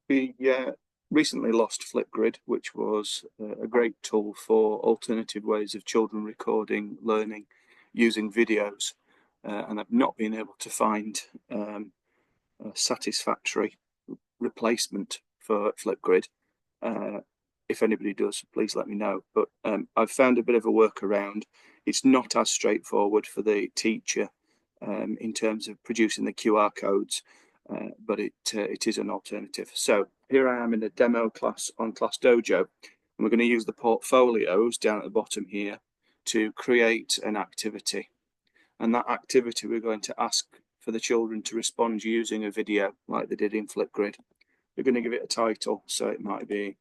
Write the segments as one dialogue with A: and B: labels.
A: We recently lost Flipgrid, which was a great tool for alternative ways of children recording learning using videos. And I've not been able to find a satisfactory replacement for Flipgrid. If anybody does, please let me know. But I've found a bit of a workaround. It's not as straightforward for the teacher in terms of producing the QR codes, but it is an alternative. So here I am in a demo class on Class Dojo, and we're going to use the portfolios down at the bottom here to create an activity. And that activity, we're going to ask for the children to respond using a video like they did in Flipgrid. We're going to give it a title, so it might be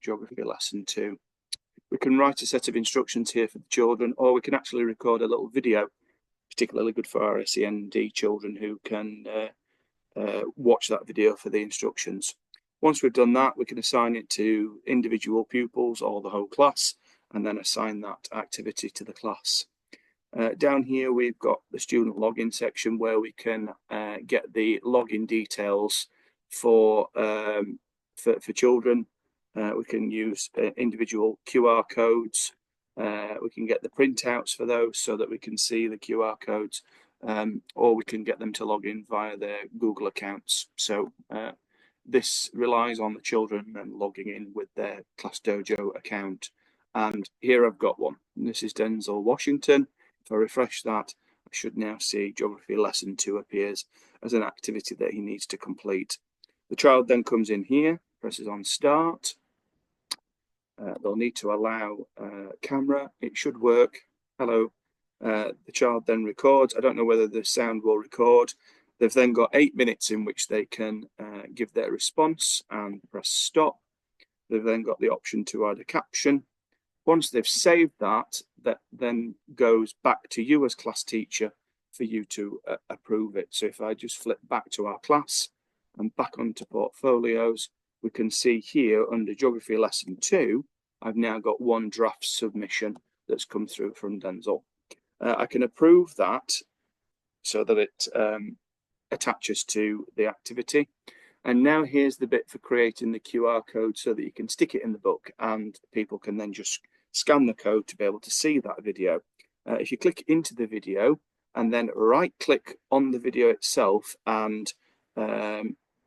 A: Geography Lesson 2. We can write a set of instructions here for the children, or we can actually record a little video, particularly good for our SEND children who can watch that video for the instructions. Once we've done that, we can assign it to individual pupils or the whole class, and then assign that activity to the class. Down here, we've got the student login section where we can get the login details for children. We can use individual QR codes. We can get the printouts for those so that we can see the QR codes, or we can get them to log in via their Google accounts. So this relies on the children and logging in with their Class Dojo account. And here I've got one. This is Denzel Washington. If I refresh that, I should now see Geography Lesson 2 appears as an activity that he needs to complete. The child then comes in here, presses on Start. They'll need to allow camera. It should work. Hello. The child then records. I don't know whether the sound will record. They've then got 8 minutes in which they can give their response and press stop. They've then got the option to add a caption. Once they've saved that, that then goes back to you as class teacher for you to approve it. So if I just flip back to our class and back onto portfolios, we can see here under Geography Lesson 2, I've now got one draft submission that's come through from Denzel. I can approve that so that it attaches to the activity. And now here's the bit for creating the QR code so that you can stick it in the book and people can then just scan the code to be able to see that video. If you click into the video and then right click on the video itself and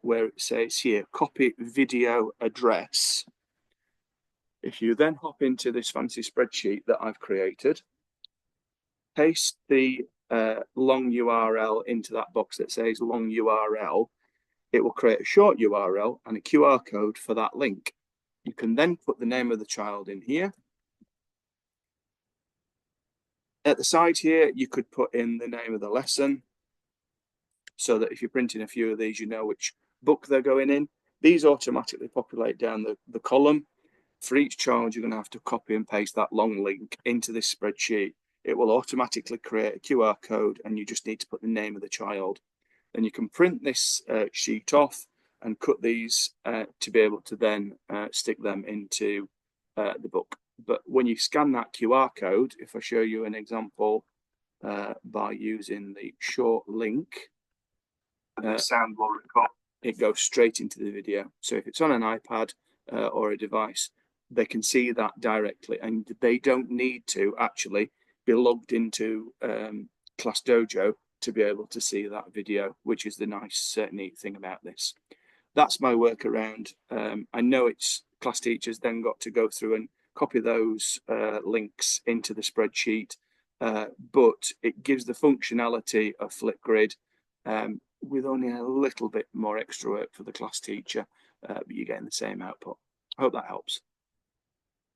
A: where it says here, copy video address. If you then hop into this fancy spreadsheet that I've created, paste the long URL into that box that says long URL, it will create a short URL and a QR code for that link. You can then put the name of the child in here. At the side here, you could put in the name of the lesson so that if you're printing a few of these, you know which book they're going in. These automatically populate down the column. For each child, you're going to have to copy and paste that long link into this spreadsheet. It will automatically create a QR code and you just need to put the name of the child. Then you can print this sheet off and cut these to be able to then stick them into the book. But when you scan that QR code, if I show you an example by using the short link, the sound will record. It goes straight into the video. So if it's on an iPad or a device, they can see that directly and they don't need to actually be logged into Class Dojo to be able to see that video, which is the nice, neat thing about this. That's my workaround. I know it's class teachers then got to go through and copy those links into the spreadsheet, but it gives the functionality of Flipgrid with only a little bit more extra work for the class teacher, but you're getting the same output. I hope that helps.